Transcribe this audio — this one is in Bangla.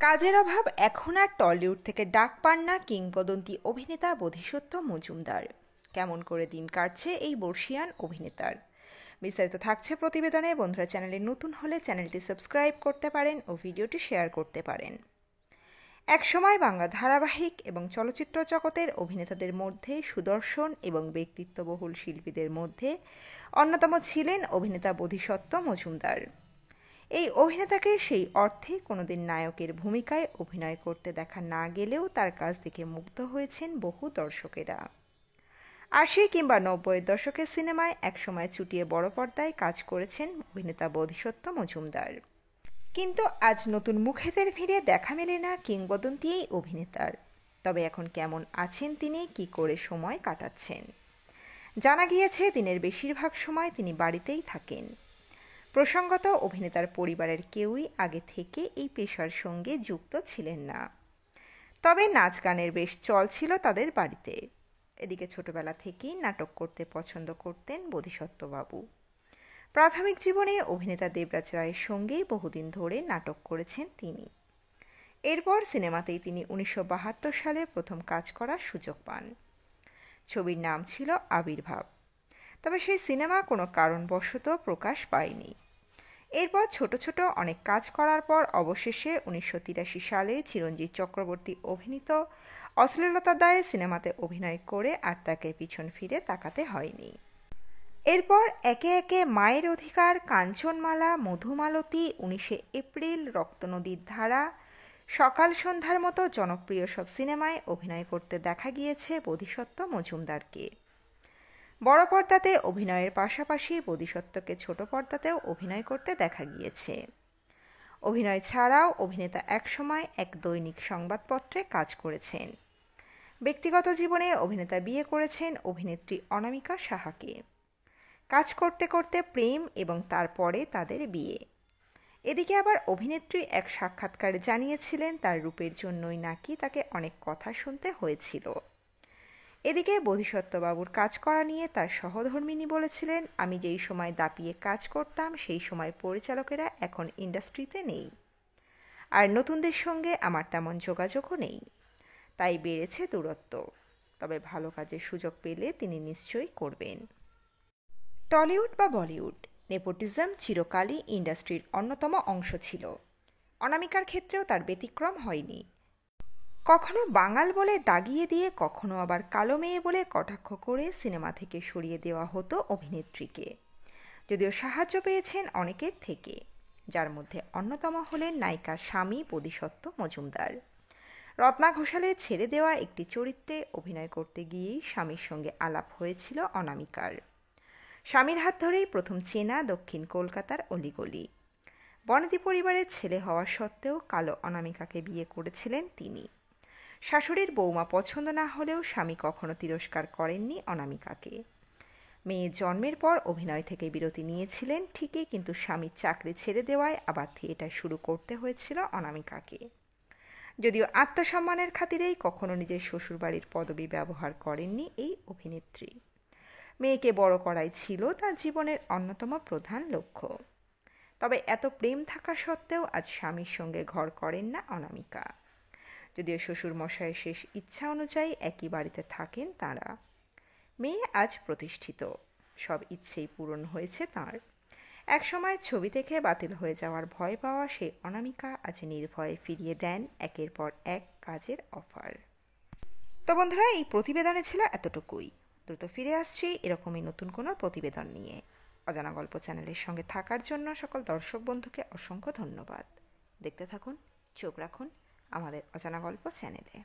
কাজের অভাব এখন আর টলিউড থেকে ডাক পান না কিংবদন্তি অভিনেতা বোধিসত্ত্ব মজুমদার। কেমন করে দিন কাটছে এই বর্ষিয়ান অভিনেতার? বিস্তারিত থাকছে প্রতিবেদনে। বন্ধুরা, চ্যানেলে নতুন হলে চ্যানেলটি সাবস্ক্রাইব করতে পারেন ও ভিডিওটি শেয়ার করতে পারেন। একসময় বাংলা ধারাবাহিক এবং চলচ্চিত্র জগতের অভিনেতাদের মধ্যে সুদর্শন এবং ব্যক্তিত্ববহুল শিল্পীদের মধ্যে অন্যতম ছিলেন অভিনেতা বোধিসত্ত্ব মজুমদার। এই অভিনেতাকে সেই অর্থে কোনোদিন নায়কের ভূমিকায় অভিনয় করতে দেখা না গেলেও তার কাজ দেখে মুগ্ধ হয়েছেন বহু দর্শকেরা। ৮০ কিংবা ৯০-এর দশকের সিনেমায় একসময় চুটিয়ে বড় পর্দায় কাজ করেছেন অভিনেতা বোধিসত্ত্ব মজুমদার। কিন্তু আজ নতুন মুখেদের ভিড়ে দেখা মেলে না কিংবদন্তি এই অভিনেতার। তবে এখন কেমন আছেন তিনি, কি করে সময় কাটাচ্ছেন? জানা গিয়েছে দিনের বেশিরভাগ সময় তিনি বাড়িতেই থাকেন। প্রসঙ্গত, অভিনেতার পরিবারের কেউই আগে থেকে এই পেশার সঙ্গে যুক্ত ছিলেন না। তবে নাচ গানের বেশ চল ছিল তাদের বাড়িতে। এদিকে ছোটবেলা থেকেই নাটক করতে পছন্দ করতেন বোধিসত্ত্ববাবু। প্রাথমিক জীবনে অভিনেতা দেবরাজ রায়ের সঙ্গেই বহুদিন ধরে নাটক করেছেন তিনি। এরপর সিনেমাতেই তিনি ১৯৭২ সালে প্রথম কাজ করার সুযোগ পান। ছবির নাম ছিল আবির্ভাব। তবে সেই সিনেমা কোনো কারণবশত প্রকাশ পায়নি। এরপর ছোট ছোট অনেক কাজ করার পর অবশেষে ১৯৮৩ সালে চিরঞ্জিত চক্রবর্তী অভিনীত অশ্লীলতা দায়ে সিনেমাতে অভিনয় করে আর তাকে পিছন ফিরে তাকাতে হয়নি। এরপর একে একে মায়ের অধিকার, কাঞ্চনমালা, মধুমালতী, ১৯শে এপ্রিল, রক্তনদীর ধারা, সকাল সন্ধ্যার মতো জনপ্রিয় সব সিনেমায় অভিনয় করতে দেখা গিয়েছে বোধিসত্ত্ব মজুমদারকে। বড় পর্দাতে অভিনয়ের পাশাপাশি বোধিসত্ত্বকে ছোট পর্দাতেও অভিনয় করতে দেখা গিয়েছে। অভিনয় ছাড়াও অভিনেতা একসময় এক দৈনিক সংবাদপত্রে কাজ করেছেন। ব্যক্তিগত জীবনে অভিনেতা বিয়ে করেছেন অভিনেত্রী অনামিকা সাহাকে। কাজ করতে করতে প্রেম এবং তারপরে তাদের বিয়ে। এদিকে আবার অভিনেত্রী এক সাক্ষাৎকারে জানিয়েছিলেন তার রূপের জন্যই নাকি তাকে অনেক কথা শুনতে হয়েছিল। এদিকে বোধিসত্ত্ববাবুর কাজ করা নিয়ে তার সহধর্মিণী বলেছিলেন, আমি যেই সময় দাপিয়ে কাজ করতাম সেই সময় পরিচালকেরা এখন ইন্ডাস্ট্রিতে নেই, আর নতুনদের সঙ্গে আমার তেমন যোগাযোগও নেই, তাই বেড়েছে দূরত্ব। তবে ভালো কাজের সুযোগ পেলে তিনি নিশ্চয়ই করবেন। টলিউড বা বলিউড, নেপোটিজম চিরকালই ইন্ডাস্ট্রির অন্যতম অংশ ছিল। অনামিকার ক্ষেত্রেও তার ব্যতিক্রম হয়নি। কখনো বাঙাল বলে দাগিয়ে দিয়ে, কখনো আবার কালো মেয়ে বলে কটাক্ষ করে সিনেমা থেকে সরিয়ে দেওয়া হতো অভিনেত্রীকে। যদিও সাহায্য পেয়েছেন অনেকের থেকে, যার মধ্যে অন্যতম হলেন নায়িকার স্বামী বোধিসত্ত্ব মজুমদার। রত্না ঘোষালের ছেড়ে দেওয়া একটি চরিত্রে অভিনয় করতে গিয়েই স্বামীর সঙ্গে আলাপ হয়েছিল অনামিকার। স্বামীর হাত ধরেই প্রথম চেনা দক্ষিণ কলকাতার অলিগলি। বনেদি পরিবারের ছেলে হওয়া সত্ত্বেও কালো অনামিকাকে বিয়ে করেছিলেন তিনি। শাশুড়ির বৌমা পছন্দ না হলেও স্বামী কখনো তিরস্কার করেননি অনামিকাকে। মেয়ের জন্মের পর অভিনয় থেকে বিরতি নিয়েছিলেন ঠিকই, কিন্তু স্বামীর চাকরি ছেড়ে দেওয়ায় আবার থিয়েটার শুরু করতে হয়েছিল অনামিকাকে। যদিও আত্মসম্মানের খাতিরেই কখনো নিজের শ্বশুরবাড়ির পদবি ব্যবহার করেননি এই অভিনেত্রী। মেয়েকে বড় করাই ছিল তার জীবনের অন্যতম প্রধান লক্ষ্য। তবে এত প্রেম থাকা সত্ত্বেও আজ স্বামীর সঙ্গে ঘর করেন না অনামিকা। যদিও শ্বশুরমশাইয়ের শেষ ইচ্ছা অনুযায়ী একই বাড়িতে থাকেন তাঁরা। মেয়ে আজ প্রতিষ্ঠিত, সব ইচ্ছেই পূরণ হয়েছে তাঁর। একসময় ছবি থেকে বাতিল হয়ে যাওয়ার ভয় পাওয়া সেই অনামিকা আজ নির্ভয়ে ফিরিয়ে দেন একের পর এক কাজের অফার। তো বন্ধুরা, এই প্রতিবেদনে ছিল এতটুকুই। দ্রুত ফিরে আসছি এরকমই নতুন কোনো প্রতিবেদন নিয়ে। অজানা গল্প চ্যানেলের সঙ্গে থাকার জন্য সকল দর্শক বন্ধুকে অসংখ্য ধন্যবাদ। দেখতে থাকুন, চোখ রাখুন আমাদের অজানা গল্প চ্যানেলে।